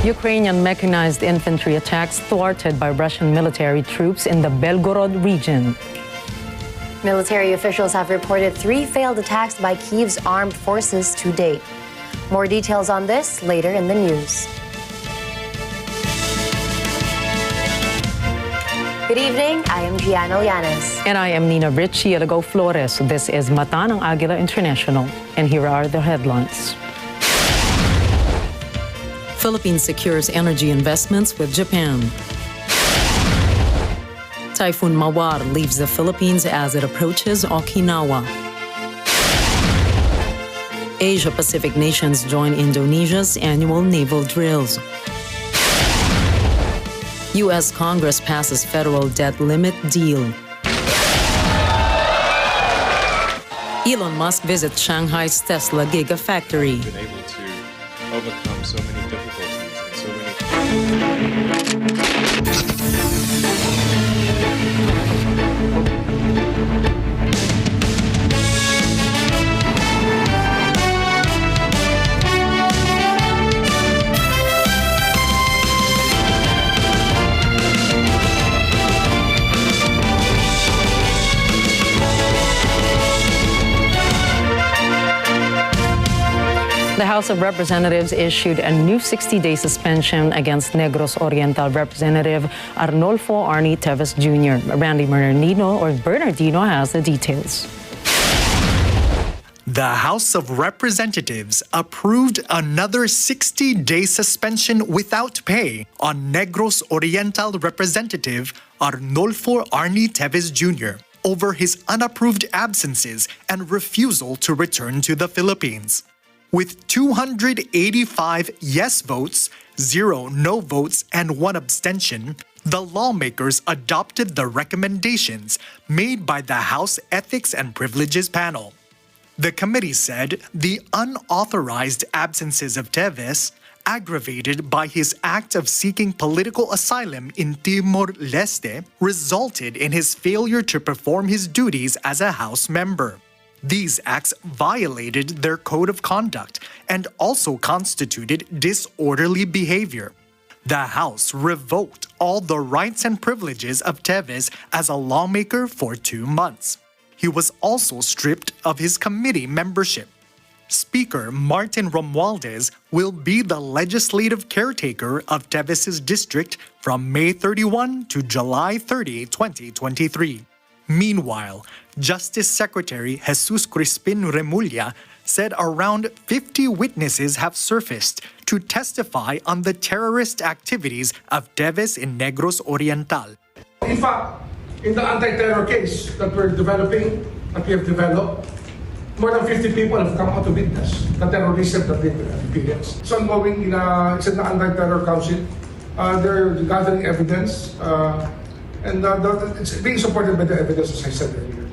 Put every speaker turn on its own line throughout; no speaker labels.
Ukrainian mechanized infantry attacks thwarted by Russian military troops in the Belgorod region.
Military officials have reported 3 failed attacks by Kyiv's armed forces to date. More details on this later in the news. Good evening, I am Gianna Llanes.
And I am Nina Richielago Flores. This is Mata ng Agila International. And here are the headlines. Philippines secures energy investments with Japan. Typhoon Mawar leaves the Philippines as it approaches Okinawa. Asia-Pacific nations join Indonesia's annual naval drills. U.S. Congress passes federal debt limit deal. Elon Musk visits Shanghai's Tesla Gigafactory.
Been able to overcome so many difficulties and so many.
The House of Representatives issued a new 60-day suspension against Negros Oriental Representative Arnolfo Arnie Teves Jr. Randy Bernardino has the details.
The House of Representatives approved another 60-day suspension without pay on Negros Oriental Representative Arnolfo Arnie Teves Jr. over his unapproved absences and refusal to return to the Philippines. With 285 yes votes, 0 no votes, and 1 abstention, the lawmakers adopted the recommendations made by the House Ethics and Privileges Panel. The committee said the unauthorized absences of Teves, aggravated by his act of seeking political asylum in Timor-Leste, resulted in his failure to perform his duties as a House member. These acts violated their code of conduct and also constituted disorderly behavior. The House revoked all the rights and privileges of Teves as a lawmaker for 2 months. He was also stripped of his committee membership. Speaker Martin Romualdez will be the legislative caretaker of Teves's district from May 31 to July 30, 2023. Meanwhile, Justice Secretary Jesus Crispin Remulla said around 50 witnesses have surfaced to testify on the terrorist activities of Teves in Negros Oriental.
In fact, in the anti-terror case that we have developed, more than 50 people have come out to witness the terrorism that they experienced. It's ongoing it's in the anti-terror council. They're gathering evidence. And it's being supported by the evidence, as I said earlier.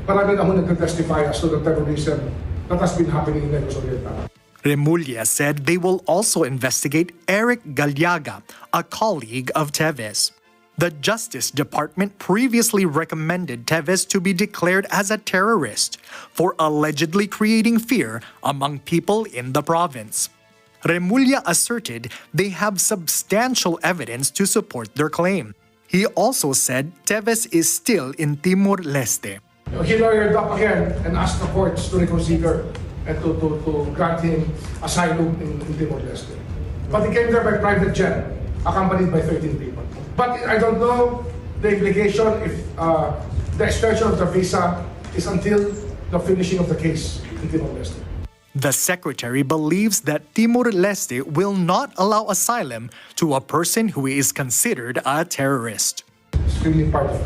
Marami na ako nag-testify as to the terrorism that has been happening in Negros Oriental.
Remulla said they will also investigate Eric Galyaga, a colleague of Teves. The Justice Department previously recommended Teves to be declared as a terrorist for allegedly creating fear among people in the province. Remulla asserted they have substantial evidence to support their claim. He also said Teves is still in Timor-Leste.
He lawyered up again and asked the courts to reconsider and to grant him asylum in Timor-Leste. But he came there by private jet, accompanied by 13 people. But I don't know the implication if the extension of the visa is until the finishing of the case in Timor-Leste.
The secretary believes that Timor-Leste will not allow asylum to a person who is considered a terrorist.
It's really part of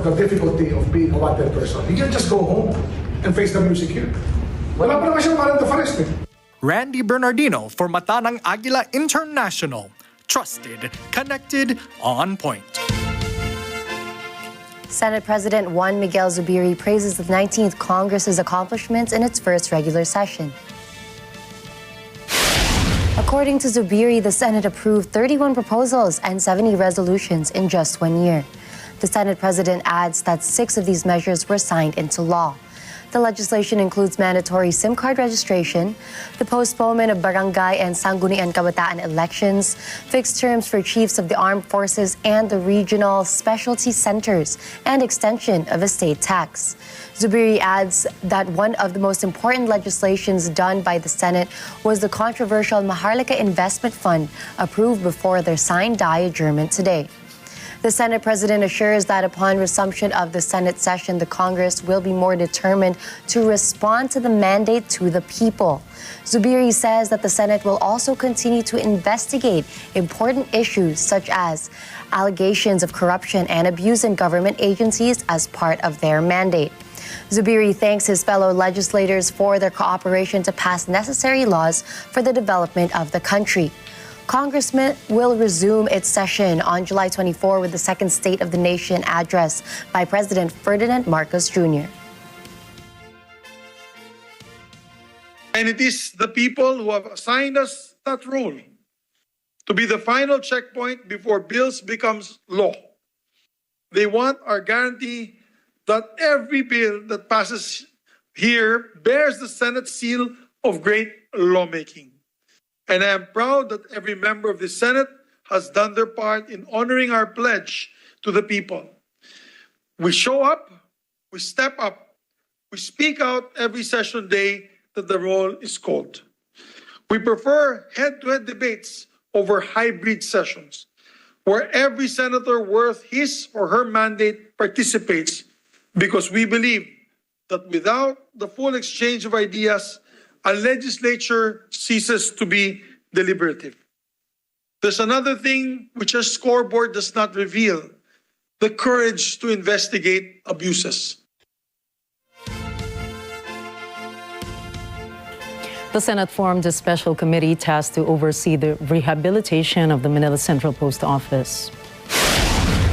the difficulty of being a wanted person. You can't just go home and face the music here. Wala pa naman siyang warrant of arrest.
Randy Bernardino for Mata ng Agila International. Trusted, connected, on point.
Senate President Juan Miguel Zubiri praises the 19th Congress's accomplishments in its first regular session. According to Zubiri, the Senate approved 31 proposals and 70 resolutions in just 1 year. The Senate President adds that 6 of these measures were signed into law. The legislation includes mandatory SIM card registration, the postponement of barangay and sangguniang kabataan elections, fixed terms for chiefs of the armed forces and the regional specialty centers, and extension of estate tax. Zubiri adds that one of the most important legislations done by the Senate was the controversial Maharlika Investment Fund, approved before their sign-die adjournment today. The Senate President assures that upon resumption of the Senate session, the Congress will be more determined to respond to the mandate to the people. Zubiri says that the Senate will also continue to investigate important issues such as allegations of corruption and abuse in government agencies as part of their mandate. Zubiri thanks his fellow legislators for their cooperation to pass necessary laws for the development of the country. Congress will resume its session on July 24 with the second State of the Nation address by President Ferdinand Marcos Jr.
And it is the people who have assigned us that role to be the final checkpoint before bills becomes law. They want our guarantee that every bill that passes here bears the Senate seal of great lawmaking. And I am proud that every member of the Senate has done their part in honoring our pledge to the people. We show up, we step up, we speak out every session day that the roll is called. We prefer head-to-head debates over hybrid sessions, where every senator worth his or her mandate participates, because we believe that without the full exchange of ideas, a legislature ceases to be deliberative. There's another thing which a scoreboard does not reveal: the courage to investigate abuses.
The Senate formed a special committee tasked to oversee the rehabilitation of the Manila Central Post Office.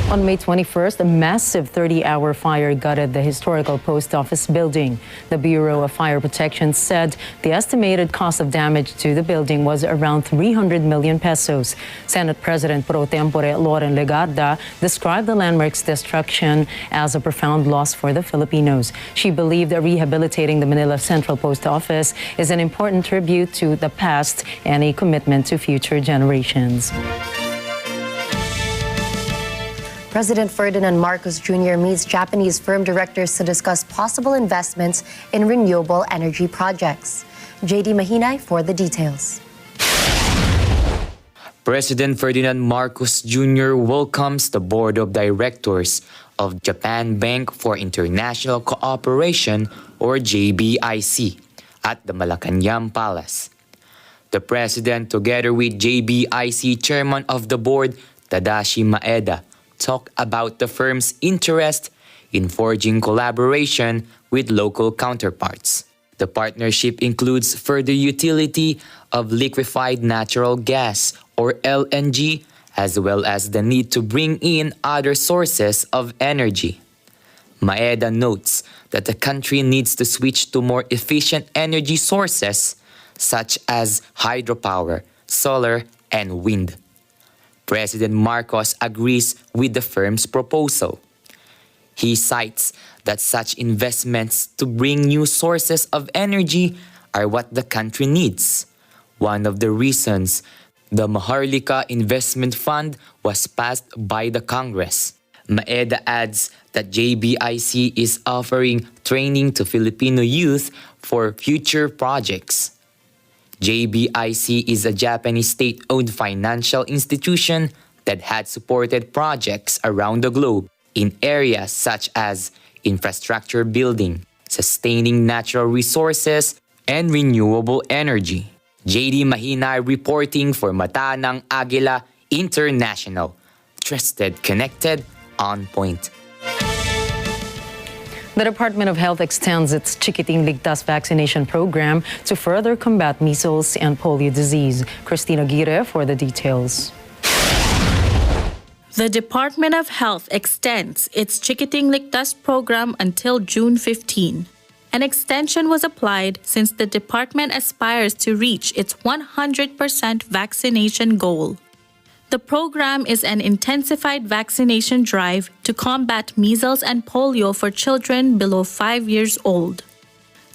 On May 21st, a massive 30-hour fire gutted the historical post office building. The Bureau of Fire Protection said the estimated cost of damage to the building was around 300 million pesos. Senate President Pro Tempore Loren Legarda described the landmark's destruction as a profound loss for the Filipinos. She believed that rehabilitating the Manila Central Post Office is an important tribute to the past and a commitment to future generations.
President Ferdinand Marcos Jr. meets Japanese firm directors to discuss possible investments in renewable energy projects. JD Mahinay for the details.
President Ferdinand Marcos Jr. welcomes the Board of Directors of Japan Bank for International Cooperation, or JBIC, at the Malacañang Palace. The President, together with JBIC Chairman of the Board, Tadashi Maeda, talk about the firm's interest in forging collaboration with local counterparts. The partnership includes further utility of liquefied natural gas, or LNG, as well as the need to bring in other sources of energy. Maeda notes that the country needs to switch to more efficient energy sources such as hydropower, solar, and wind. President Marcos agrees with the firm's proposal. He cites that such investments to bring new sources of energy are what the country needs. One of the reasons the Maharlika Investment Fund was passed by the Congress. Maeda adds that JBIC is offering training to Filipino youth for future projects. JBIC is a Japanese state-owned financial institution that had supported projects around the globe in areas such as infrastructure building, sustaining natural resources, and renewable energy. JD Mahinay reporting for Mata ng Agila International. Trusted, connected, on point.
The Department of Health extends its Chikiting Ligtas vaccination program to further combat measles and polio disease. Christina Aguirre for the details.
The Department of Health extends its Chikiting Ligtas program until June 15. An extension was applied since the department aspires to reach its 100% vaccination goal. The program is an intensified vaccination drive to combat measles and polio for children below 5 years old.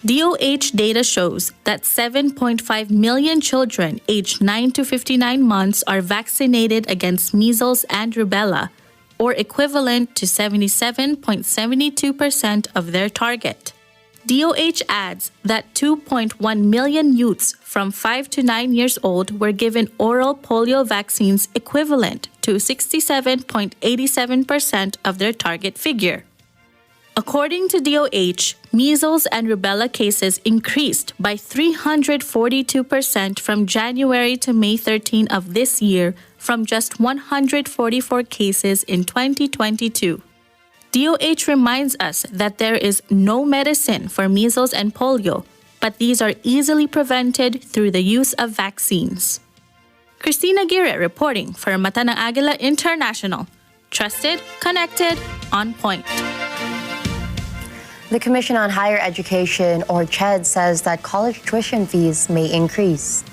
DOH data shows that 7.5 million children aged 9 to 59 months are vaccinated against measles and rubella, or equivalent to 77.72% of their target. DOH adds that 2.1 million youths from 5 to 9 years old were given oral polio vaccines equivalent to 67.87% of their target figure. According to DOH, measles and rubella cases increased by 342% from January to May 13 of this year, from just 144 cases in 2022. DOH reminds us that there is no medicine for measles and polio, but these are easily prevented through the use of vaccines. Christina Gire reporting for Mata ng Agila International. Trusted, connected, on point.
The Commission on Higher Education, or CHED, says that college tuition fees may increase.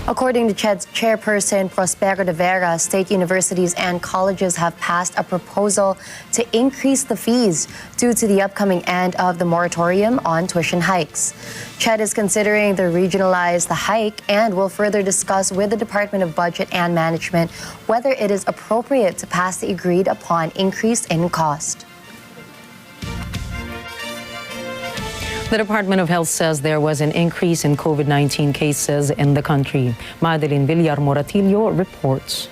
According to CHED's chairperson, Prospero de Vera, state universities and colleges have passed a proposal to increase the fees due to the upcoming end of the moratorium on tuition hikes. CHED is considering to regionalize the hike and will further discuss with the Department of Budget and Management whether it is appropriate to pass the agreed upon increase in cost.
The Department of Health says there was an increase in COVID-19 cases in the country. Madeline Villar Moratillo reports.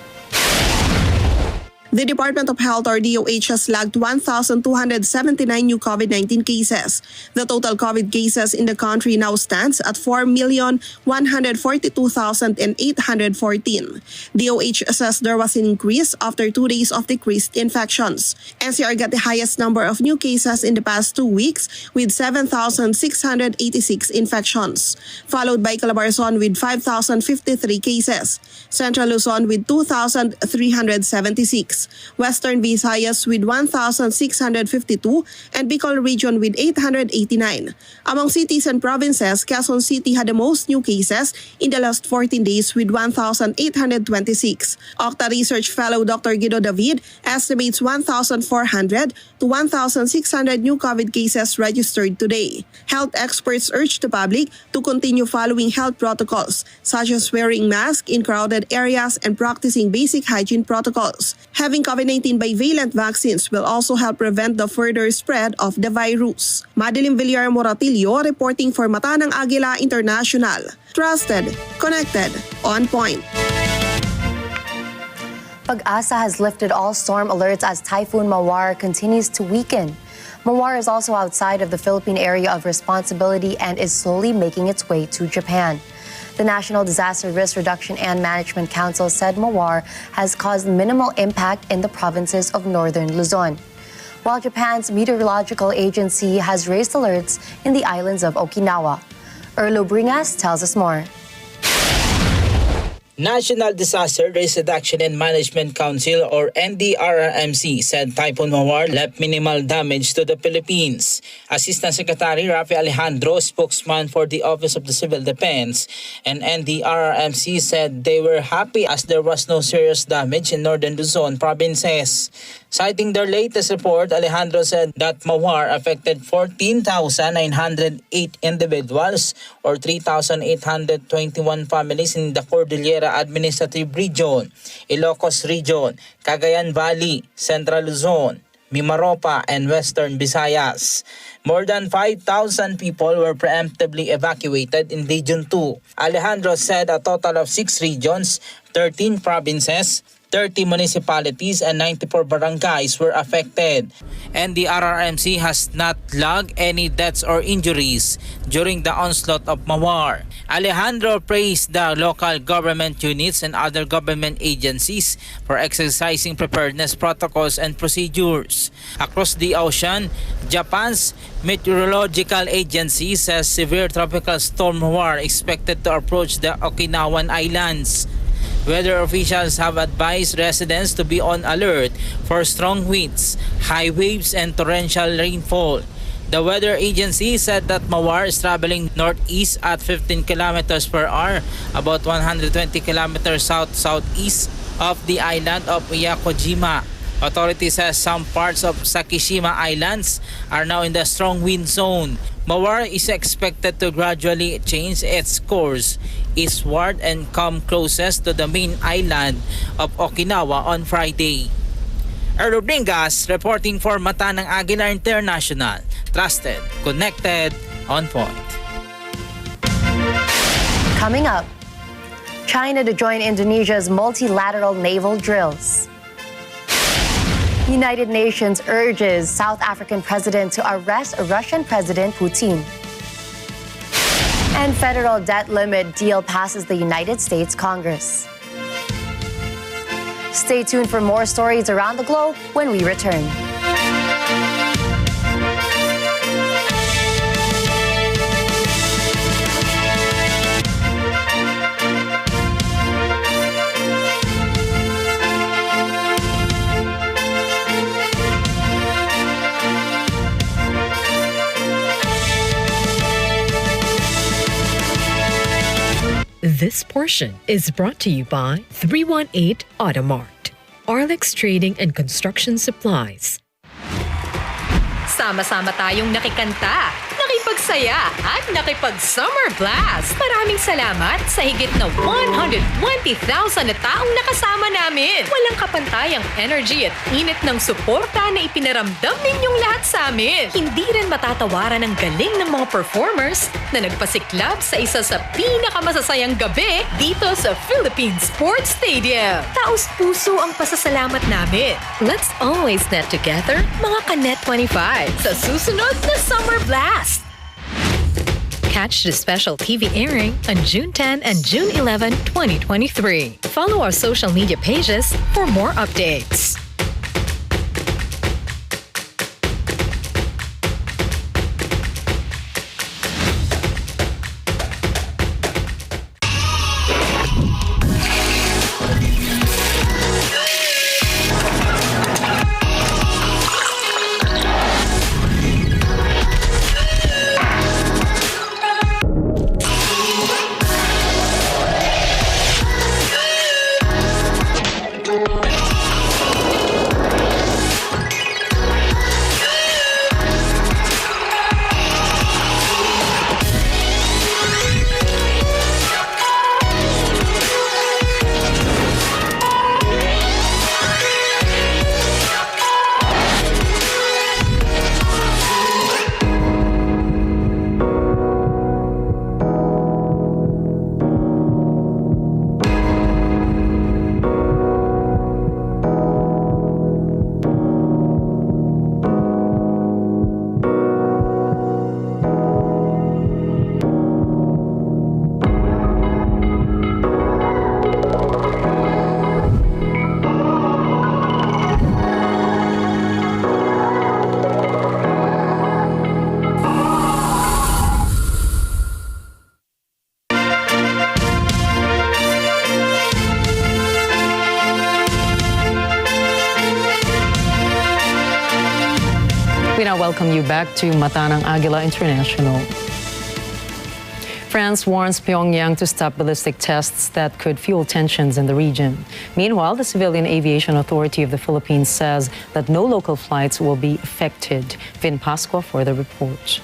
The Department of Health, or DOH, has logged 1,279 new COVID-19 cases. The total COVID cases in the country now stands at 4,142,814. DOH says there was an increase after 2 days of decreased infections. NCR got the highest number of new cases in the past 2 weeks with 7,686 infections, followed by Calabarzon with 5,053 cases, Central Luzon with 2,376. Western Visayas with 1,652 and Bicol Region with 889. Among cities and provinces, Quezon City had the most new cases in the last 14 days with 1,826. Octa Research Fellow Dr. Guido David estimates 1,400 to 1,600 new COVID cases registered today. Health experts urge the public to continue following health protocols such as wearing masks in crowded areas and practicing basic hygiene protocols. Having COVID-19 bivalent vaccines will also help prevent the further spread of the virus. Madeline Villar Moratillo reporting for Mata ng Agila International. Trusted, connected, on point.
Pag-asa has lifted all storm alerts as Typhoon Mawar continues to weaken. Mawar is also outside of the Philippine area of responsibility and is slowly making its way to Japan. The National Disaster Risk Reduction and Management Council said Mawar has caused minimal impact in the provinces of northern Luzon, while Japan's meteorological agency has raised alerts in the islands of Okinawa. Erlo Bringas tells us more.
National Disaster Risk Reduction and Management Council, or NDRRMC, said Typhoon Mawar left minimal damage to the Philippines. Assistant Secretary Rafi Alejandro, spokesman for the Office of the Civil Defense, and NDRRMC said they were happy as there was no serious damage in northern Luzon provinces. Citing their latest report, Alejandro said that Mawar affected 14,908 individuals or 3,821 families in the Cordillera Administrative Region, Ilocos Region, Cagayan Valley, Central Luzon, Mimaropa, and Western Visayas. More than 5,000 people were preemptively evacuated in Region 2. Alejandro said a total of 6 regions, 13 provinces, 30 municipalities and 94 barangays were affected. And the RRMC has not logged any deaths or injuries during the onslaught of Mawar. Alejandro praised the local government units and other government agencies for exercising preparedness protocols and procedures. Across the ocean, Japan's meteorological agency says severe tropical storm Mawar expected to approach the Okinawan Islands. Weather officials have advised residents to be on alert for strong winds, high waves, and torrential rainfall. The weather agency said that Mawar is traveling northeast at 15 kilometers per hour, about 120 kilometers south-southeast of the island of Miyakojima. Authorities says some parts of Sakishima Islands are now in the strong wind zone. Mawar is expected to gradually change its course eastward and come closest to the main island of Okinawa on Friday. Erlo Bringas reporting for Mata ng Agila International. Trusted, connected, on point.
Coming up, China to join Indonesia's multilateral naval drills. United Nations urges South African president to arrest Russian President Putin. And federal debt limit deal passes the United States Congress. Stay tuned for more stories around the globe when we return.
This portion is brought to you by 318 Automart, Arlex Trading and Construction Supplies.
Sama-sama tayong nakikanta, nakipagsaya at nakipag-summer blast. Maraming salamat sa higit na 120,000 na taong nakasama namin. Walang kapantayang energy at init ng suporta na ipinaramdam ninyong lahat sa amin. Hindi rin matatawaran ang galing ng mga performers na nagpasiklab sa isa sa pinakamasasayang gabi dito sa Philippine Sports Stadium. Taos-puso ang pasasalamat namin.
Let's always net together, mga Kanet 25.
Sa susunod na Summer Blast.
Catch the special TV airing on June 10 and June 11, 2023. Follow our social media pages for more updates.
We now welcome you back to Mata ng Agila International. France warns Pyongyang to stop ballistic tests that could fuel tensions in the region. Meanwhile, the Civilian Aviation Authority of the Philippines says that no local flights will be affected. Vin Pascua for the report.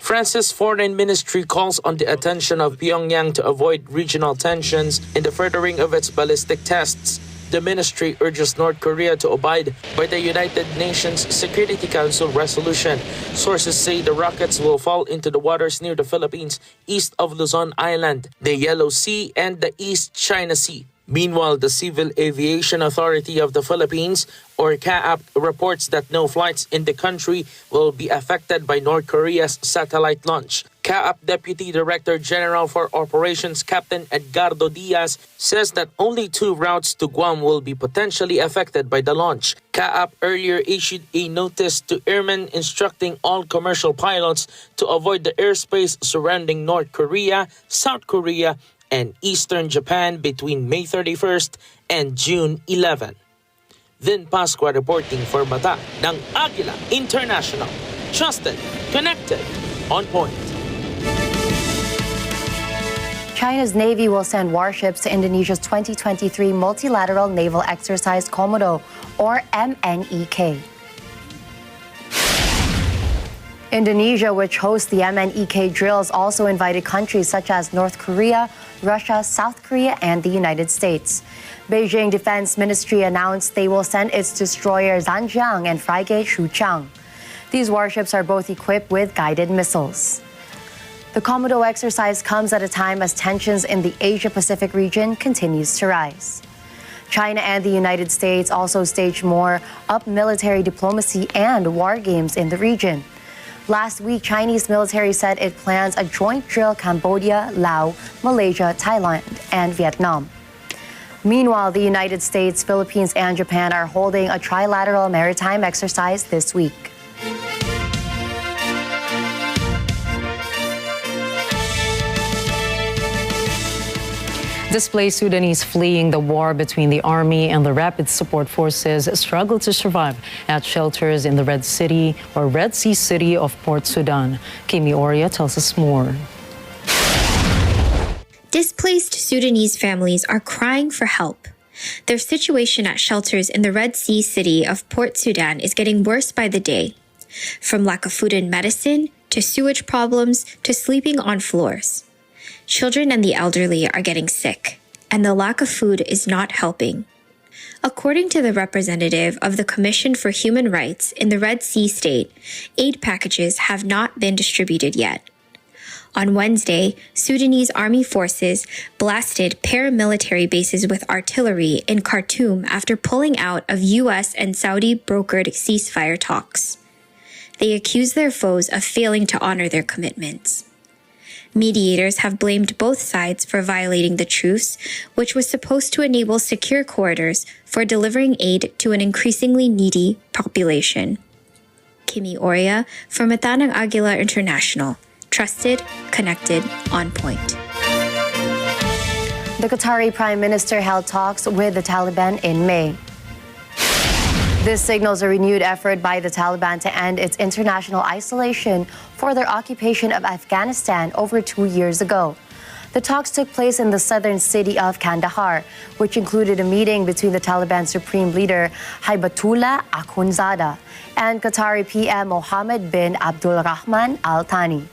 France's foreign ministry calls on the attention of Pyongyang to avoid regional tensions in the furthering of its ballistic tests. The ministry urges North Korea to abide by the United Nations Security Council resolution. Sources say the rockets will fall into the waters near the Philippines, east of Luzon Island, the Yellow Sea, and the East China Sea. Meanwhile, the Civil Aviation Authority of the Philippines, or CAAP, reports that no flights in the country will be affected by North Korea's satellite launch. CAAP Deputy Director General for Operations Captain Edgardo Diaz says that only 2 routes to Guam will be potentially affected by the launch. CAAP earlier issued a notice to airmen instructing all commercial pilots to avoid the airspace surrounding North Korea, South Korea, and Eastern Japan between May 31st and June 11. Vin Pascua reporting for Mata ng Agila International. Trusted, connected, on point.
China's Navy will send warships to Indonesia's 2023 Multilateral Naval Exercise Komodo, or MNEK. Indonesia, which hosts the MNEK drills, also invited countries such as North Korea, Russia, South Korea, and the United States. Beijing Defense Ministry announced they will send its destroyer Zhanjiang and frigate Xuchang. These warships are both equipped with guided missiles. The Komodo exercise comes at a time as tensions in the Asia-Pacific region continues to rise. China and the United States also staged more up military diplomacy and war games in the region. Last week, Chinese military said it plans a joint drill Cambodia, Laos, Malaysia, Thailand, and Vietnam. Meanwhile, the United States, Philippines, and Japan are holding a trilateral maritime exercise this week.
Displaced Sudanese fleeing the war between the army and the Rapid Support Forces struggle to survive at shelters in the Red Sea city of Port Sudan. Kimi Oria tells us more.
Displaced Sudanese families are crying for help. Their situation at shelters in the Red Sea city of Port Sudan is getting worse by the day. From lack of food and medicine, to sewage problems, to sleeping on floors. Children and the elderly are getting sick, and the lack of food is not helping. According to the representative of the Commission for Human Rights in the Red Sea state, aid packages have not been distributed yet. On Wednesday, Sudanese army forces blasted paramilitary bases with artillery in Khartoum after pulling out of U.S. and Saudi-brokered ceasefire talks. They accuse their foes of failing to honor their commitments. Mediators have blamed both sides for violating the truce, which was supposed to enable secure corridors for delivering aid to an increasingly needy population. Kimi Oria for Matanang Agila International. Trusted, connected, on point.
The Qatari Prime Minister held talks with the Taliban in May. This signals a renewed effort by the Taliban to end its international isolation for their occupation of Afghanistan over 2 years ago. The talks took place in the southern city of Kandahar, which included a meeting between the Taliban Supreme Leader Haibatullah Akhundzada and Qatari PM Mohammed bin Abdul Rahman Al Thani.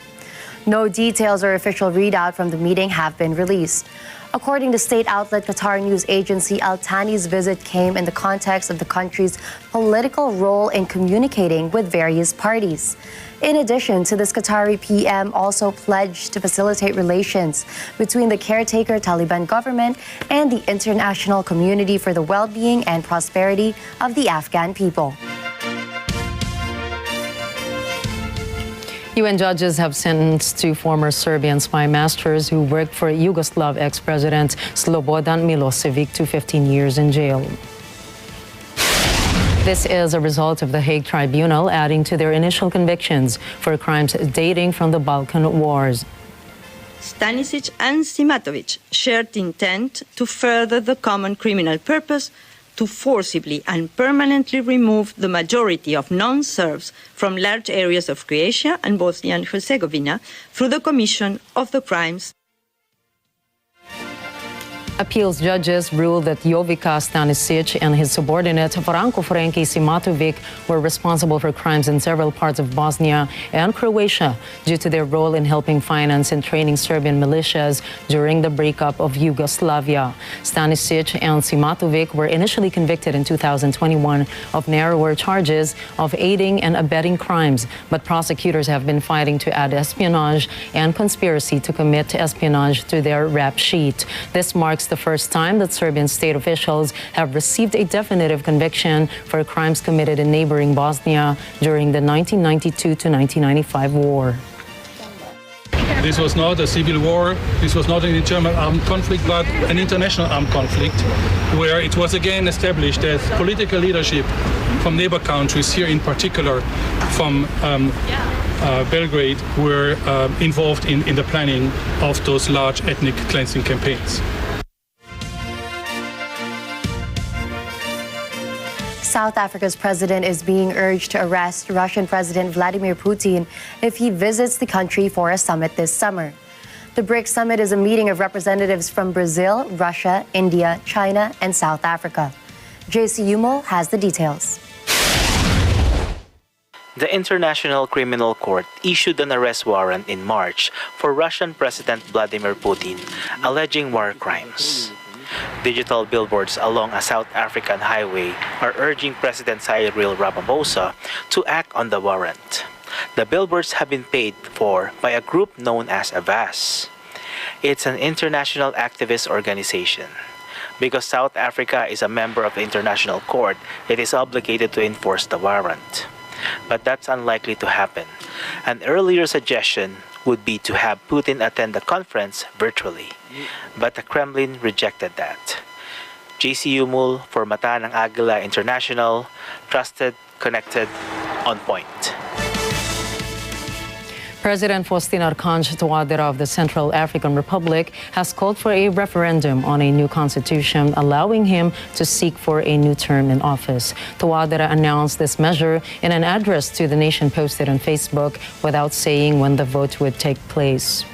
No details or official readout from the meeting have been released. According to state outlet Qatar news agency, Al Thani's visit came in the context of the country's political role in communicating with various parties. In addition to this, Qatari PM also pledged to facilitate relations between the caretaker Taliban government and the international community for the well-being and prosperity of the Afghan people.
UN judges have sentenced two former Serbian spy masters who worked for Yugoslav ex-president Slobodan Milosevic to 15 years in jail. This is a result of the Hague Tribunal adding to their initial convictions for crimes dating from the Balkan Wars.
Stanisic and Simatovic shared the intent to further the common criminal purpose to forcibly and permanently remove the majority of non-Serbs from large areas of Croatia and Bosnia and Herzegovina through the commission of the crimes.
Appeals judges ruled that Jovica Stanisic and his subordinate Franko Franki Simatovic were responsible for crimes in several parts of Bosnia and Croatia due to their role in helping finance and training Serbian militias during the breakup of Yugoslavia. Stanisic and Simatovic were initially convicted in 2021 of narrower charges of aiding and abetting crimes, but prosecutors have been fighting to add espionage and conspiracy to commit espionage to their rap sheet. This marks the first time that Serbian state officials have received a definitive conviction for crimes committed in neighboring Bosnia during the 1992 to 1995 war.
This was not a civil war, this was not an internal armed conflict, but an international armed conflict, where it was again established that political leadership from neighbor countries, here in particular from Belgrade, were involved in the planning of those large ethnic cleansing campaigns.
South Africa's president is being urged to arrest Russian President Vladimir Putin if he visits the country for a summit this summer. The BRICS summit is a meeting of representatives from Brazil, Russia, India, China, and South Africa. JC Yumol has the details.
The International Criminal Court issued an arrest warrant in March for Russian President Vladimir Putin, alleging war crimes. Digital billboards along a South African highway are urging President Cyril Ramaphosa to act on the warrant. The billboards have been paid for by a group known as AVAS. It's an international activist organization. Because South Africa is a member of the International Court, it is obligated to enforce the warrant. But that's unlikely to happen. An earlier suggestion would be to have Putin attend the conference virtually. But the Kremlin rejected that. JC Yumul for Mata ng Agila International, trusted, connected, on point.
President Faustin Archange Touadera of the Central African Republic has called for a referendum on a new constitution, allowing him to seek for a new term in office. Touadera announced this measure in an address to the nation posted on Facebook without saying when the vote would take place.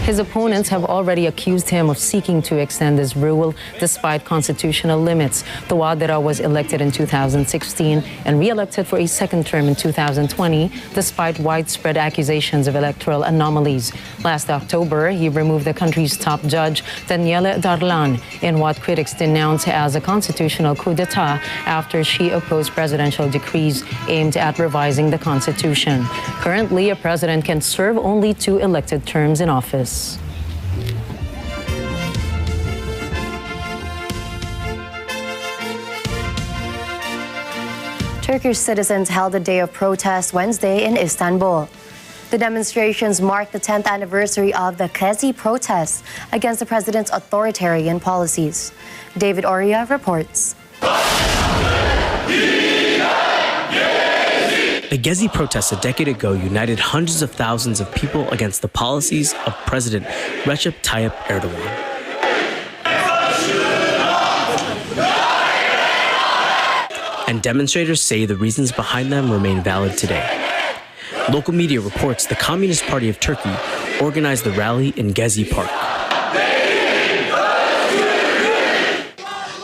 His opponents have already accused him of seeking to extend his rule despite constitutional limits. Touadera was elected in 2016 and re-elected for a second term in 2020 despite widespread accusations of electoral anomalies. Last October, he removed the country's top judge, Daniela Darlan, in what critics denounce as a constitutional coup d'etat after she opposed presidential decrees aimed at revising the constitution. Currently, a president can serve only 2 elected terms in office.
Turkish citizens held a day of protest Wednesday in Istanbul. The demonstrations marked the 10th anniversary of the Gezi protests against the president's authoritarian policies. David Oria reports.
The Gezi protests a decade ago united hundreds of thousands of people against the policies of President Recep Tayyip Erdogan. And demonstrators say the reasons behind them remain valid today. Local media reports the Communist Party of Turkey organized the rally in Gezi Park.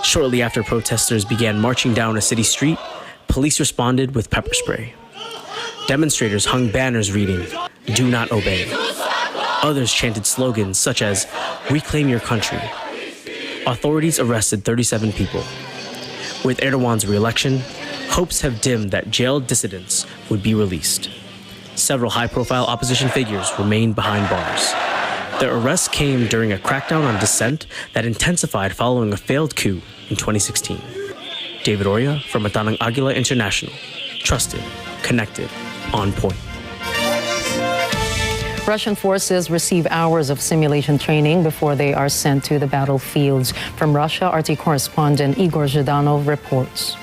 Shortly after protesters began marching down a city street, police responded with pepper spray. Demonstrators hung banners reading, "Do not obey." Others chanted slogans such as, "Reclaim your country." Authorities arrested 37 people. With Erdogan's re-election, hopes have dimmed that jailed dissidents would be released. Several high-profile opposition figures remained behind bars. Their arrests came during a crackdown on dissent that intensified following a failed coup in 2016. David Oria from Mata ng Agila International. Trusted, connected, on point.
Russian forces receive hours of simulation training before they are sent to the battlefields. From Russia, RT correspondent Igor Zhidanov reports.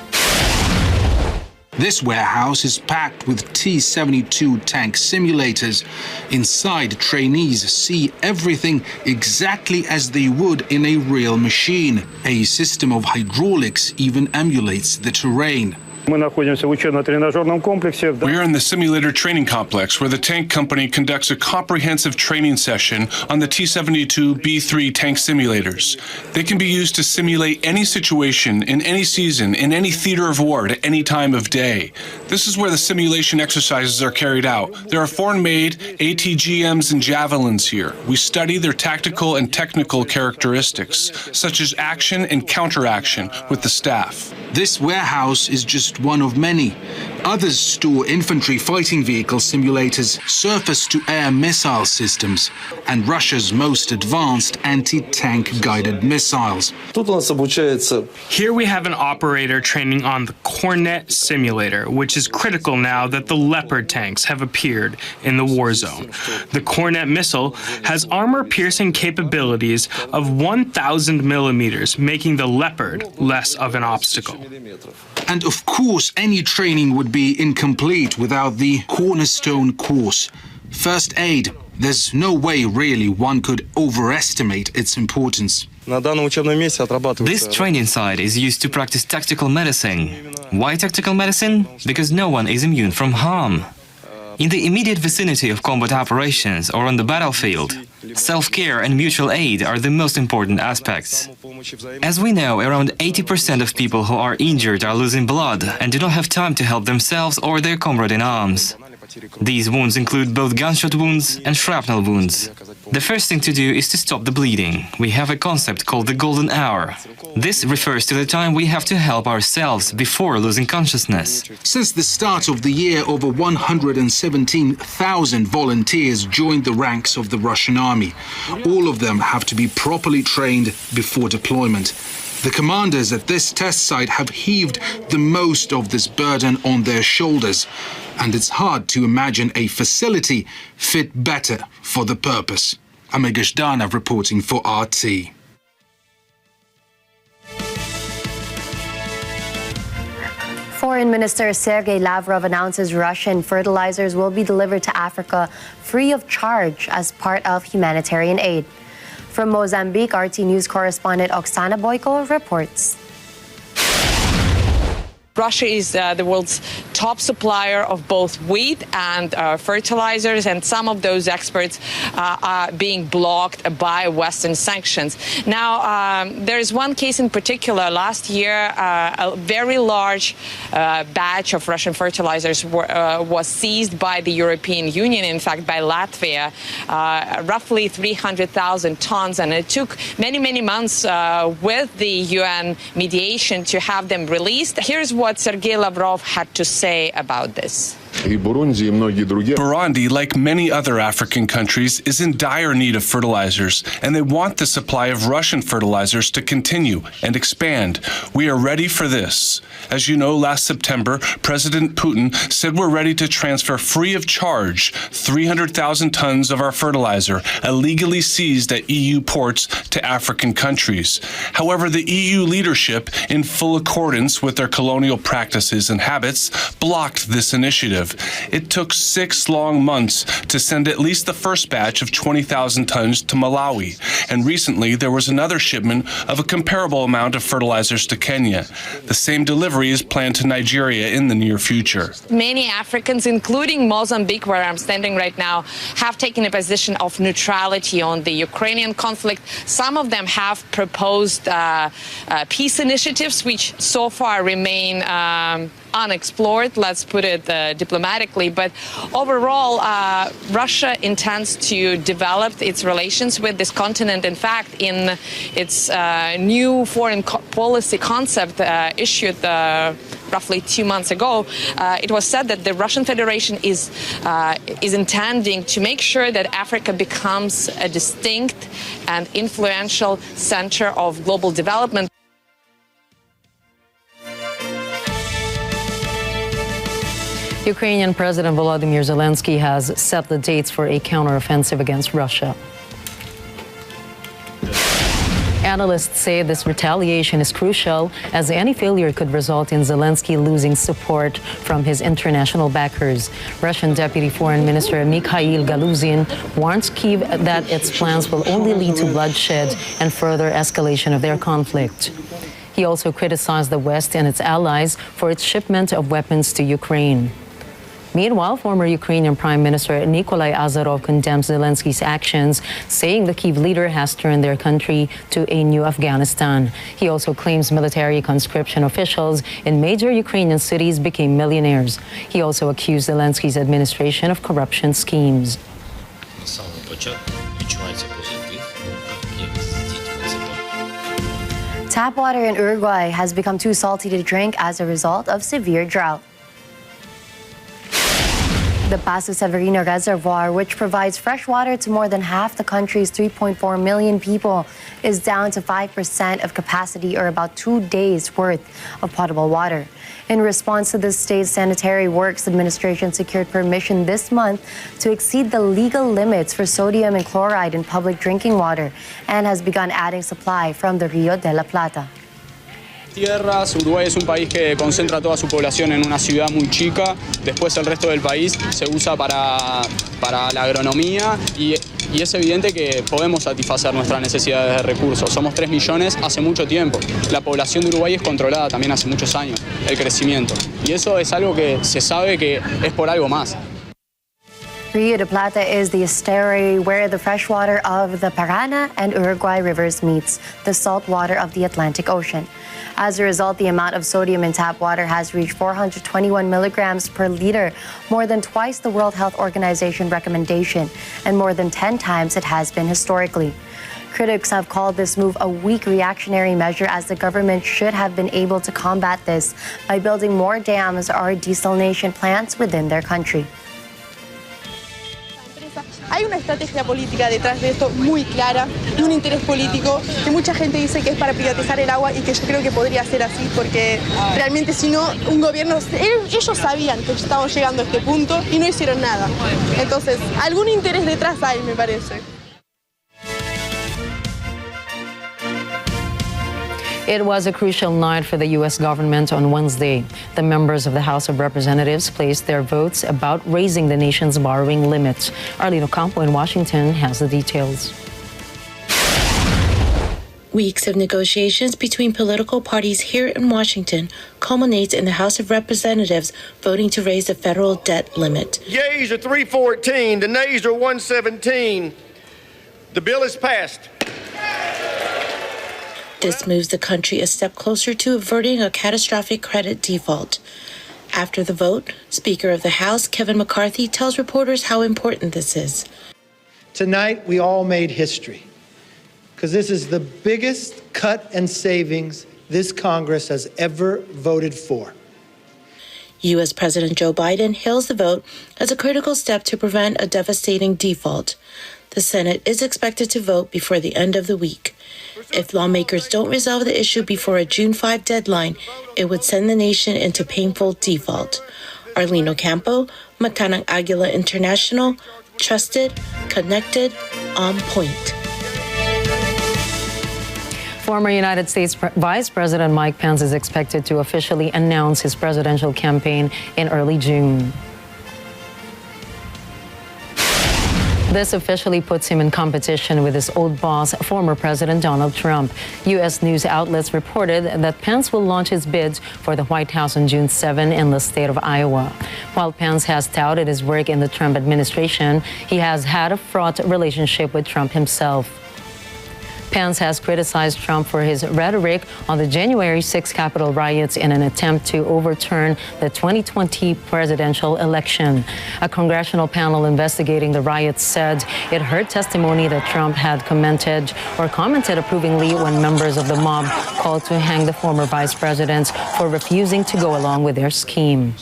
This warehouse is packed with T-72 tank simulators. Inside, trainees see everything exactly as they would in a real machine. A system of hydraulics even emulates the terrain.
We are in
the simulator training complex where the tank company conducts a comprehensive training session on the T-72 B3 tank simulators. They can be used to simulate any situation in any season, in any theater of war at any time of day. This is where the simulation exercises are carried out. There are foreign-made ATGMs and Javelins here. We study their tactical and technical characteristics, such as action and counteraction with the staff.
This warehouse is just one of many. Others store infantry fighting vehicle simulators, surface-to-air missile systems, and Russia's most advanced anti-tank guided missiles.
Here we have an operator training on the Cornet simulator, which is critical now that the Leopard tanks have appeared in the war zone. The Cornet missile has armor-piercing capabilities of 1,000 millimeters, making the Leopard less of an obstacle.
And of course, any training would be incomplete without the cornerstone course, first aid. There's no way really one could overestimate its importance.
This training site is used to practice tactical medicine. Why tactical medicine? Because no one is immune from harm. in the immediate vicinity of combat operations or on the battlefield. Self-care and mutual aid are the most important aspects. As we know, around 80% of people who are injured are losing blood and do not have time to help themselves or their comrade in arms. These wounds include both gunshot wounds and shrapnel wounds. The first thing to do is to stop the bleeding. We have a concept called the golden hour. This refers to the time we have to help ourselves before losing consciousness.
Since the start of the year, over 117,000 volunteers joined the ranks of the Russian army. All of them have to be properly trained before deployment. The commanders at this test site have heaved the most of this burden on their shoulders, and it's hard to imagine a facility fit better for the purpose. Amir Gazdanov reporting for RT.
Foreign Minister Sergei Lavrov announces Russian fertilizers will be delivered to Africa free of charge as part of humanitarian aid. From Mozambique, RT News correspondent Oksana Boyko reports.
Russia is the world's top supplier of both wheat and fertilizers, and some of those exports are being blocked by Western sanctions. Now, there is one case in particular. Last year, a very large batch of Russian fertilizers was seized by the European Union, in fact, by Latvia, roughly 300,000 tons, and it took many, many months with the UN mediation to have them released. Here's what Sergei Lavrov had to say about this.
Burundi, like many other African countries, is in dire need of fertilizers, and they want the supply of Russian fertilizers to continue and expand. We are ready for this. As you know, last September, President Putin said we're ready to transfer free of charge 300,000 tons of our fertilizer illegally seized at EU ports to African countries. However, the EU leadership, in full accordance with their colonial practices and habits, blocked this initiative. It took 6 long months to send at least the first batch of 20,000 tons to Malawi, and recently there was another shipment of a comparable amount of fertilizers to Kenya. The same delivery is planned to Nigeria in the near future.
Many Africans, including Mozambique, where I'm standing right now, have taken a position of neutrality on the Ukrainian conflict. Some of them have proposed peace initiatives, which so far remain unexplored, let's put it diplomatically. But overall, Russia intends to develop its relations with this continent. In fact, in its new foreign policy concept issued roughly 2 months ago, it was said that the Russian Federation is intending to make sure that Africa becomes a distinct and influential center of global development.
Ukrainian President Volodymyr Zelensky has set the dates for a counteroffensive against Russia. Analysts say this retaliation is crucial, as any failure could result in Zelensky losing support from his international backers. Russian Deputy Foreign Minister Mikhail Galuzin warns Kyiv that its plans will only lead to bloodshed and further escalation of their conflict. He also criticized the West and its allies for its shipment of weapons to Ukraine. Meanwhile, former Ukrainian Prime Minister Nikolai Azarov condemns Zelensky's actions, saying the Kyiv leader has turned their country to a new Afghanistan. He also claims military conscription officials in major Ukrainian cities became millionaires. He also accused Zelensky's administration of corruption schemes.
Tap water in Uruguay has become too salty to drink as a result of severe drought. The Paso Severino Reservoir, which provides fresh water to more than half the country's 3.4 million people, is down to 5% of capacity, or about 2 days' worth of potable water. In response to this, State Sanitary Works Administration secured permission this month to exceed the legal limits for sodium and chloride in public drinking water, and has begun adding supply from the Rio de la Plata.
Tierras, Uruguay es un país que concentra toda su población en una ciudad muy chica, después el resto del país se usa para la agronomía y es evidente que podemos satisfacer nuestras necesidades de recursos. Somos 3 millones hace mucho tiempo. La población de Uruguay es controlada también hace muchos años, el crecimiento. Y eso es algo que se sabe que es por algo más.
Rio de Plata is the estuary where the freshwater of the Parana and Uruguay rivers meets the salt water of the Atlantic Ocean. As a result, the amount of sodium in tap water has reached 421 milligrams per liter, more than twice the World Health Organization recommendation, and more than 10 times it has been historically. Critics have called this move a weak reactionary measure, as the government should have been able to combat this by building more dams or desalination plants within their country.
Hay una estrategia política detrás de esto muy clara y un interés político que mucha gente dice que es para privatizar el agua y que yo creo que podría ser así, porque realmente si no, un gobierno, ellos sabían que estábamos llegando a este punto y no hicieron nada. Entonces, algún interés detrás hay, me parece.
It was a crucial night for the U.S. government on Wednesday. The members of the House of Representatives placed their votes about raising the nation's borrowing limit. Arlene Ocampo in Washington has the details.
Weeks of negotiations between political parties here in Washington culminates in the House of Representatives voting to raise the federal debt limit.
Yeas are 314, the nays are 117. The bill is passed.
This moves the country a step closer to averting a catastrophic credit default. After the vote, Speaker of the House Kevin McCarthy tells reporters how important this is.
Tonight, we all made history, because this is the biggest cut and savings this Congress has ever voted for.
U.S. President Joe Biden hails the vote as a critical step to prevent a devastating default. The Senate is expected to vote before the end of the week. If lawmakers don't resolve the issue before a June 5 deadline, it would send the nation into painful default. Arlene Ocampo, Matanang Agila International, trusted, connected, on point.
Former United States Vice President Mike Pence is expected to officially announce his presidential campaign in early June. This officially puts him in competition with his old boss, former President Donald Trump. U.S. news outlets reported that Pence will launch his bids for the White House on June 7 in the state of Iowa. While Pence has touted his work in the Trump administration, he has had a fraught relationship with Trump himself. Pence has criticized Trump for his rhetoric on the January 6 Capitol riots in an attempt to overturn the 2020 presidential election. A congressional panel investigating the riots said it heard testimony that Trump had commented approvingly when members of the mob called to hang the former vice president for refusing to go along with their scheme.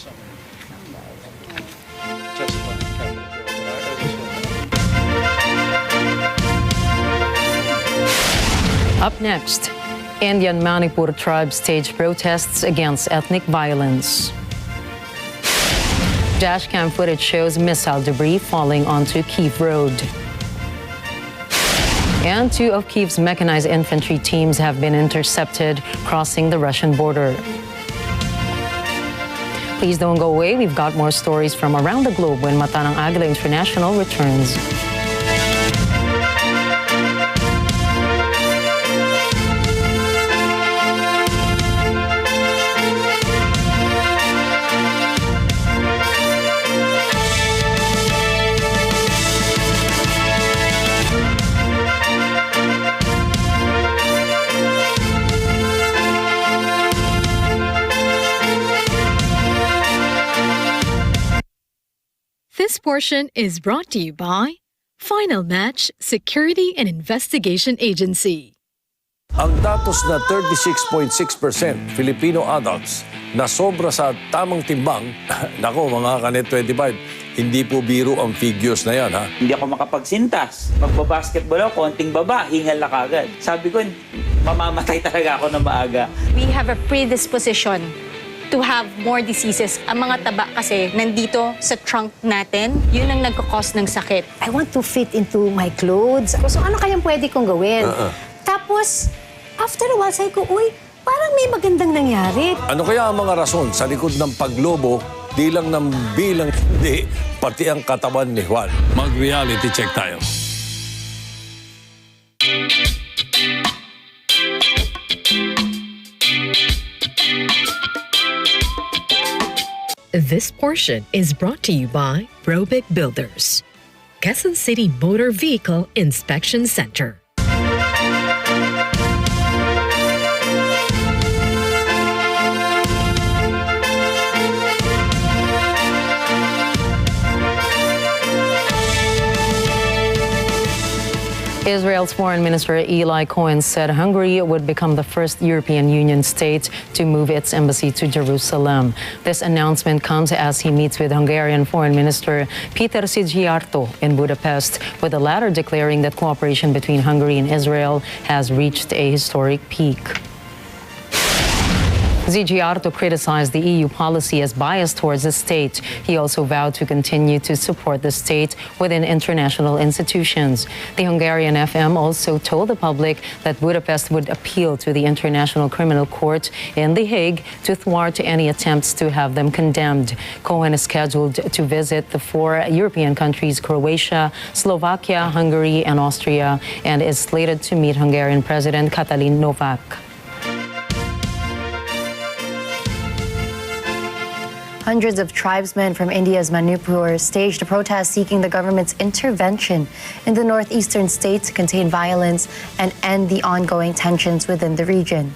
Up next, Indian Manipur tribe staged protests against ethnic violence. Dashcam footage shows missile debris falling onto Kyiv Road. And 2 of Kyiv's mechanized infantry teams have been intercepted crossing the Russian border. Please don't go away. We've got more stories from around the globe when Matanang Agila International returns.
This portion is brought to you by Final Match Security and Investigation Agency.
Ang datos na 36.6% Filipino adults na sobra sa tamang timbang, nako mga Kanet 25, hindi po biro ang figures na yan, ha?
Hindi ako makapagsintas. Magbabasketball ako, konting baba, hingal na kagad. Sabi ko, mamamatay talaga ako na maaga.
We have a predisposition to have more diseases. Ang mga taba kasi nandito sa trunk natin, yun ang nagkakos ng sakit.
I want to fit into my clothes. So ano kayang pwede kong gawin? Tapos, after a while, sabi ko, uy, parang may magandang nangyari.
Ano kaya ang mga rason sa likod ng paglobo, di lang ng bilang hindi, pati ang katawan ni Juan? Mag-reality check tayo.
This portion is brought to you by Robic Builders, Quezon City Motor Vehicle Inspection Center.
Israel's Foreign Minister Eli Cohen said Hungary would become the first European Union state to move its embassy to Jerusalem. This announcement comes as he meets with Hungarian Foreign Minister Peter Szijjártó in Budapest, with the latter declaring that cooperation between Hungary and Israel has reached a historic peak. Szijjártó criticized the EU policy as biased towards the state. He also vowed to continue to support the state within international institutions. The Hungarian FM also told the public that Budapest would appeal to the International Criminal Court in The Hague to thwart any attempts to have them condemned. Cohen is scheduled to visit the 4 European countries, Croatia, Slovakia, Hungary, and Austria, and is slated to meet Hungarian President Katalin Novak.
Hundreds of tribesmen from India's Manipur staged a protest seeking the government's intervention in the northeastern state to contain violence and end the ongoing tensions within the region.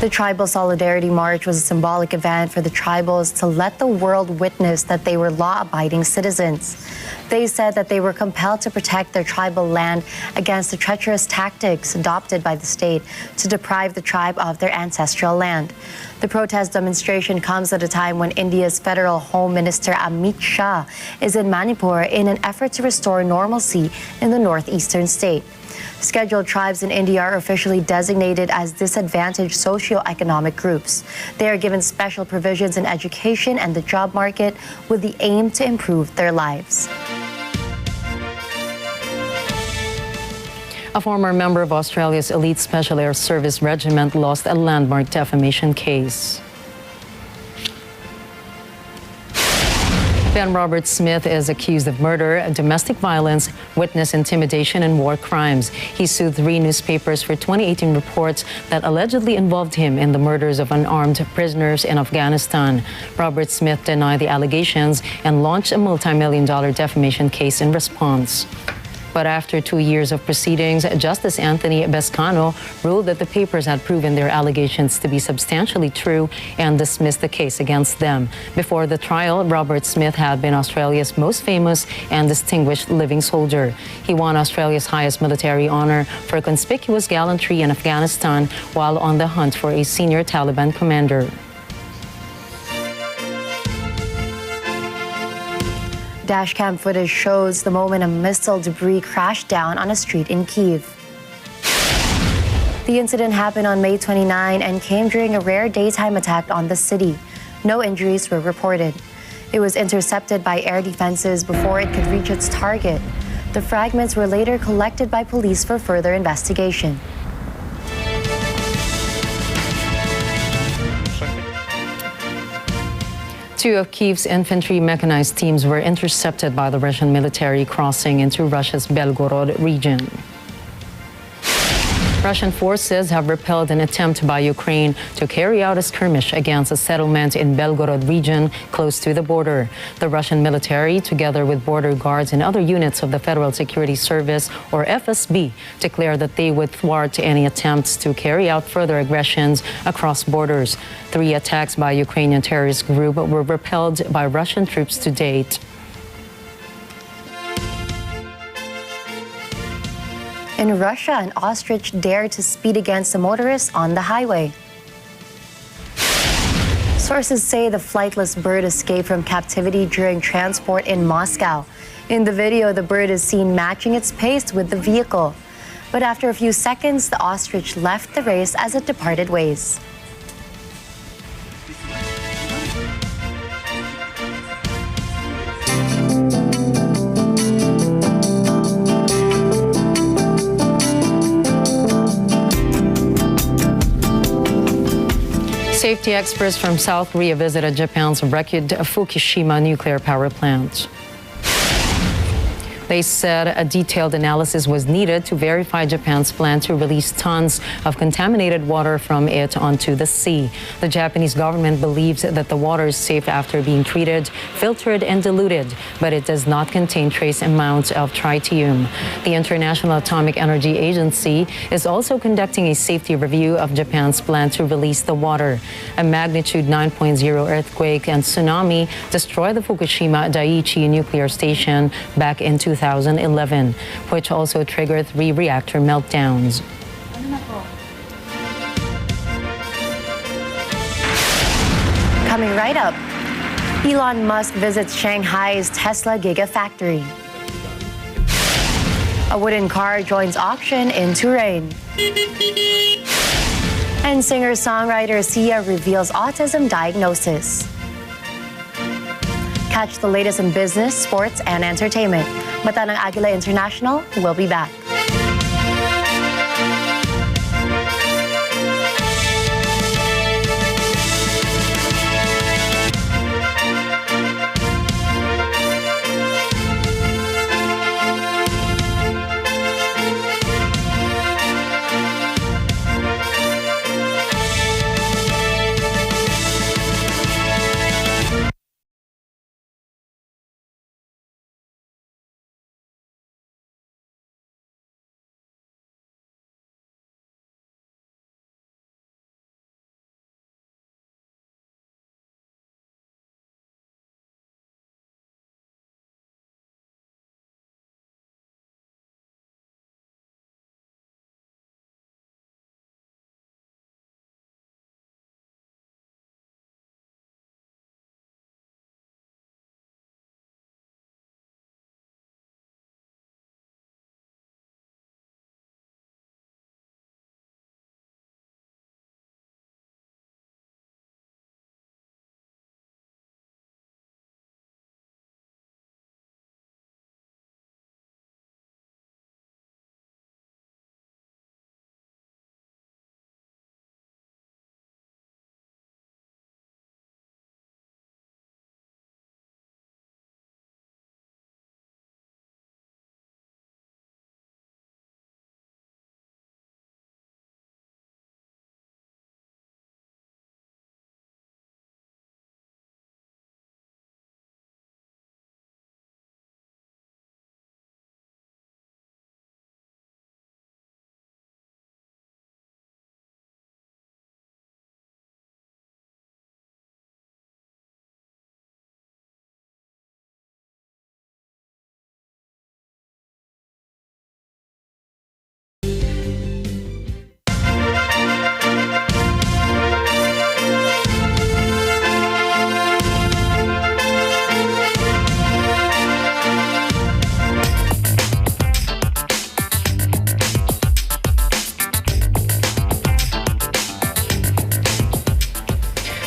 The Tribal Solidarity March was a symbolic event for the tribals to let the world witness that they were law-abiding citizens. They said that they were compelled to protect their tribal land against the treacherous tactics adopted by the state to deprive the tribe of their ancestral land. The protest demonstration comes at a time when India's Federal Home Minister Amit Shah is in Manipur in an effort to restore normalcy in the northeastern state. Scheduled tribes in India are officially designated as disadvantaged socioeconomic groups. They are given special provisions in education and the job market with the aim to improve their lives.
A former member of Australia's elite Special Air Service Regiment lost a landmark defamation case. Ben Robert Smith is accused of murder, domestic violence, witness intimidation, and war crimes. He sued 3 newspapers for 2018 reports that allegedly involved him in the murders of unarmed prisoners in Afghanistan. Robert Smith denied the allegations and launched a multi-million-dollar defamation case in response. But after 2 years of proceedings, Justice Anthony Bescano ruled that the papers had proven their allegations to be substantially true and dismissed the case against them. Before the trial, Robert Smith had been Australia's most famous and distinguished living soldier. He won Australia's highest military honor for conspicuous gallantry in Afghanistan while on the hunt for a senior Taliban commander.
Dashcam footage shows the moment a missile debris crashed down on a street in Kyiv. The incident happened on May 29 and came during a rare daytime attack on the city. No injuries were reported. It was intercepted by air defenses before it could reach its target. The fragments were later collected by police for further investigation.
Two of Kyiv's infantry mechanized teams were intercepted by the Russian military crossing into Russia's Belgorod region. Russian forces have repelled an attempt by Ukraine to carry out a skirmish against a settlement in Belgorod region close to the border. The Russian military, together with border guards and other units of the Federal Security Service, or FSB, declared that they would thwart any attempts to carry out further aggressions across borders. 3 attacks by Ukrainian terrorist group were repelled by Russian troops to date.
In Russia, an ostrich dared to speed against a motorist on the highway. Sources say the flightless bird escaped from captivity during transport in Moscow. In the video, the bird is seen matching its pace with the vehicle. But after a few seconds, the ostrich left the race as it departed ways.
Safety experts from South Korea visited Japan's wrecked Fukushima nuclear power plant. They said a detailed analysis was needed to verify Japan's plan to release tons of contaminated water from it onto the sea. The Japanese government believes that the water is safe after being treated, filtered, and diluted, but it does not contain trace amounts of tritium. The International Atomic Energy Agency is also conducting a safety review of Japan's plan to release the water. A magnitude 9.0 earthquake and tsunami destroyed the Fukushima Daiichi nuclear station back in 2011, which also triggered 3 reactor meltdowns.
Coming right up, Elon Musk visits Shanghai's Tesla Gigafactory. A wooden car joins auction in Turin. And singer-songwriter Sia reveals autism diagnosis. Catch the latest in business, sports, and entertainment. Mata ng Agila International will be back.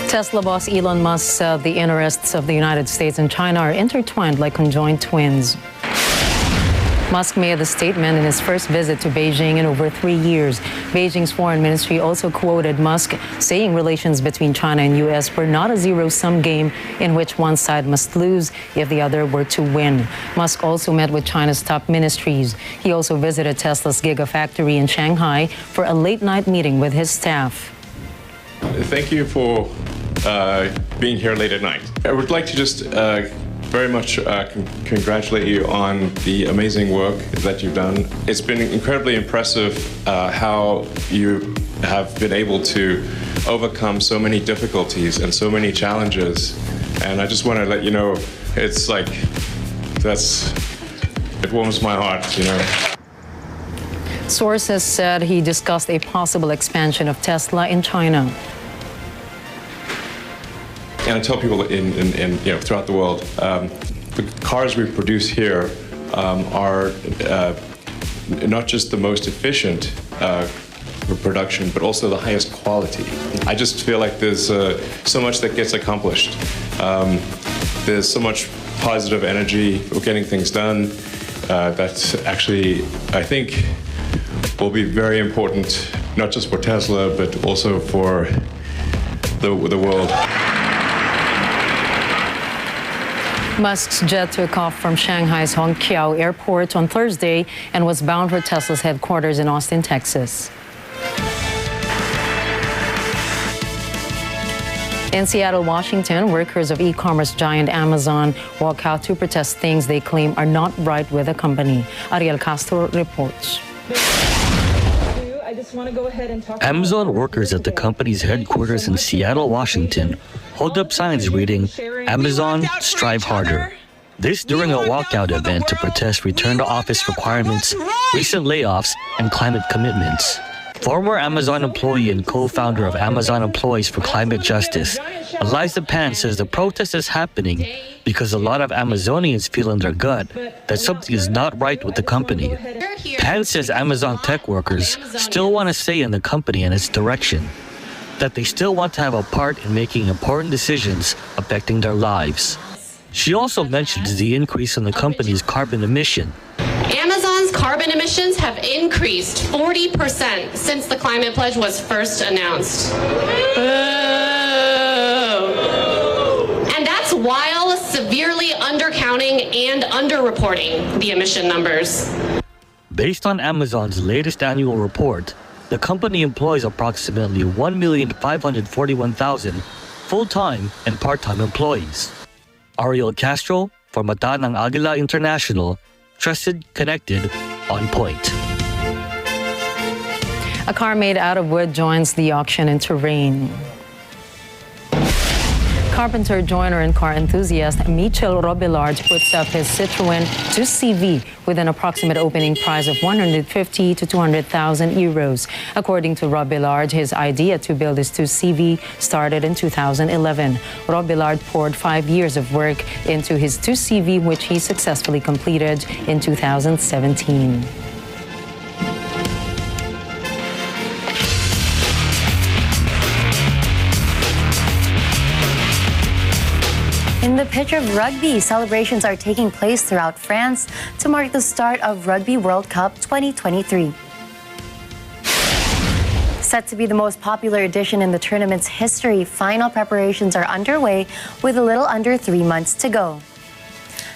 Tesla boss Elon Musk said the interests of the United States and China are intertwined like conjoined twins. Musk made the statement in his first visit to Beijing in over 3 years. Beijing's foreign ministry also quoted Musk saying relations between China and U.S. were not a zero-sum game in which one side must lose if the other were to win. Musk also met with China's top ministries. He also visited Tesla's Gigafactory in Shanghai for a late-night meeting with his staff.
Thank you for being here late at night. I would like to just very much congratulate you on the amazing work that you've done. It's been incredibly impressive how you have been able to overcome so many difficulties and so many challenges. And I just want to let you know, it's like, it warms my heart, you know.
Sources said he discussed a possible expansion of Tesla in China.
And I tell people throughout the world, the cars we produce here are not just the most efficient for production, but also the highest quality. I just feel like there's so much that gets accomplished. There's so much positive energy for getting things done that actually, I think, will be very important, not just for Tesla, but also for the world.
Musk's jet took off from Shanghai's Hongqiao Airport on Thursday and was bound for Tesla's headquarters in Austin, Texas. In Seattle, Washington, workers of e-commerce giant Amazon walk out to protest things they claim are not right with the company. Ariel Castro reports.
I just want to go ahead and talk. Amazon workers at the company's headquarters in Seattle, Washington, hold up signs reading, "Amazon, strive harder." This during a walkout event to protest return to office requirements, recent layoffs, and climate commitments. Former Amazon employee and co-founder of Amazon Employees for Climate Justice, Eliza Pan says the protest is happening because a lot of Amazonians feel in their gut that something is not right with the company. Pan says Amazon tech workers still want to stay in the company and its direction, that they still want to have a part in making important decisions affecting their lives. She also mentions the increase in the company's carbon emission.
Amazon's carbon emissions have increased 40% since the climate pledge was first announced. And that's while severely undercounting and underreporting the emission numbers.
Based on Amazon's latest annual report, the company employs approximately 1,541,000 full-time and part-time employees. Ariel Castro for Mata ng Agila International, trusted, connected, on point.
A car made out of wood joins the auction in Terrain. Carpenter, joiner, and car enthusiast Michel Robillard puts up his Citroën 2CV with an approximate opening price of 150 to 200,000 euros. According to Robillard, his idea to build his 2CV started in 2011. Robillard poured 5 years of work into his 2CV, which he successfully completed in 2017.
In the pitch of rugby, celebrations are taking place throughout France to mark the start of Rugby World Cup 2023. Set to be the most popular edition in the tournament's history, final preparations are underway with a little under 3 months to go.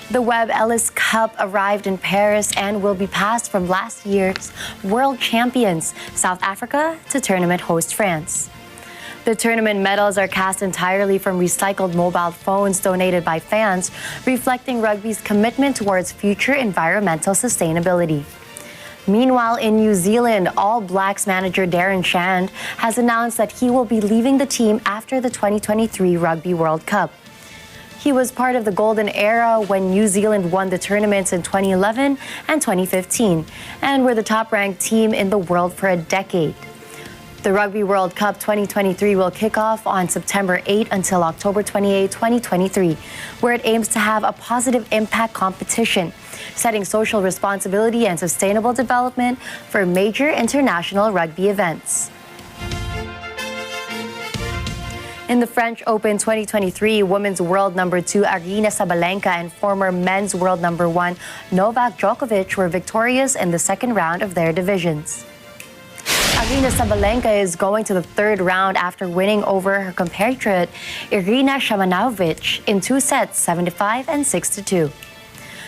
The Webb Ellis Cup arrived in Paris and will be passed from last year's world champions, South Africa, to tournament host France. The tournament medals are cast entirely from recycled mobile phones donated by fans, reflecting rugby's commitment towards future environmental sustainability. Meanwhile, in New Zealand, All Blacks manager Darren Shand has announced that he will be leaving the team after the 2023 Rugby World Cup. He was part of the golden era when New Zealand won the tournaments in 2011 and 2015 and were the top-ranked team in the world for a decade. The Rugby World Cup 2023 will kick off on September 8 until October 28, 2023, where it aims to have a positive impact competition, setting social responsibility and sustainable development for major international rugby events. In the French Open 2023, women's world number 2 Aryna Sabalenka and former men's world number 1 Novak Djokovic were victorious in the second round of their divisions. Aryna Sabalenka is going to the third round after winning over her compatriot Irina Shamanovic in 2 sets, 7-5 and 6-2.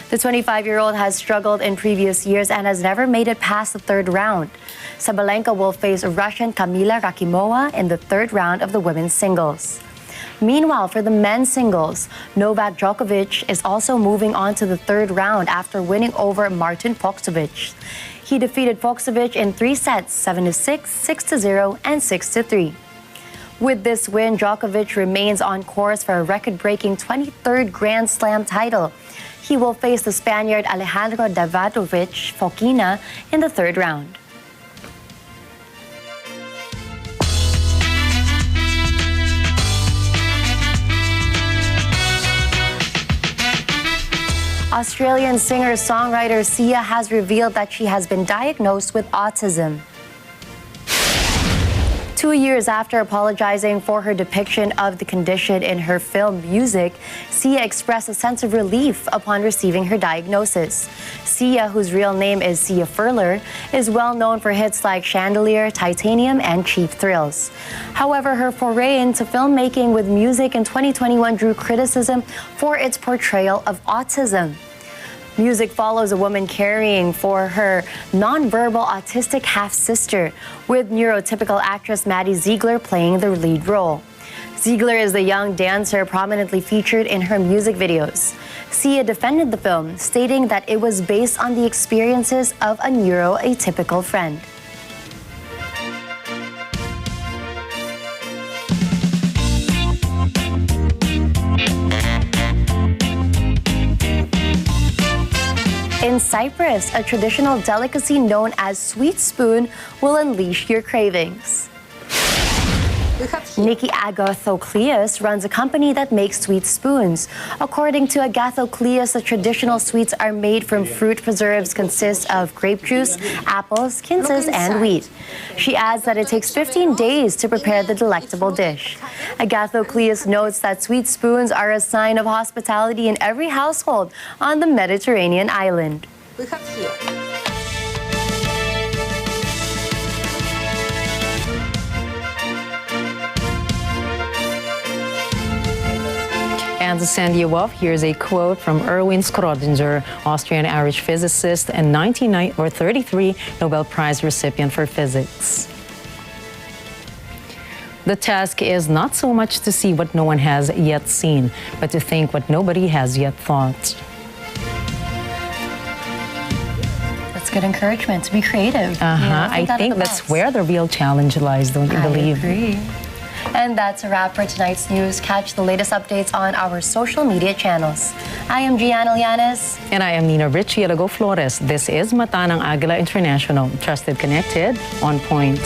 The 25-year-old has struggled in previous years and has never made it past the third round. Sabalenka will face Russian Kamila Rakimova in the third round of the women's singles. Meanwhile, for the men's singles, Novak Djokovic is also moving on to the third round after winning over Martin Foksovic. He defeated Foksovic in 3 sets, 7-6, 6-0, and 6-3. With this win, Djokovic remains on course for a record-breaking 23rd Grand Slam title. He will face the Spaniard Alejandro Davidovich Fokina in the third round. Australian singer-songwriter Sia has revealed that she has been diagnosed with autism. 2 years after apologizing for her depiction of the condition in her film Music, Sia expressed a sense of relief upon receiving her diagnosis. Sia, whose real name is Sia Furler, is well known for hits like Chandelier, Titanium, and Cheap Thrills. However, her foray into filmmaking with Music in 2021 drew criticism for its portrayal of autism. Music follows a woman caring for her nonverbal autistic half-sister, with neurotypical actress Maddie Ziegler playing the lead role. Ziegler is the young dancer prominently featured in her music videos. Sia defended the film, stating that it was based on the experiences of a neuroatypical friend. In Cyprus, a traditional delicacy known as sweet spoon will unleash your cravings. Nikki Agathocleus runs a company that makes sweet spoons. According to Agathocleus, the traditional sweets are made from fruit preserves consist of grape juice, apples, quinces, and wheat. She adds that it takes 15 days to prepare the delectable dish. Agathocleus notes that sweet spoons are a sign of hospitality in every household on the Mediterranean island.
And to send you off, here's a quote from Erwin Schrödinger, Austrian-Irish physicist and 1933 Nobel Prize recipient for physics. The task is not so much to see what no one has yet seen, but to think what nobody has yet thought.
That's good encouragement, to be creative.
I think that's where the real challenge lies, don't you believe?
I agree. And that's a wrap for tonight's news. Catch the latest updates on our social media channels. I am Gianna Llanes.
And I am Nina Richielago Flores. This is Mata ng Agila International. Trusted, connected, on point.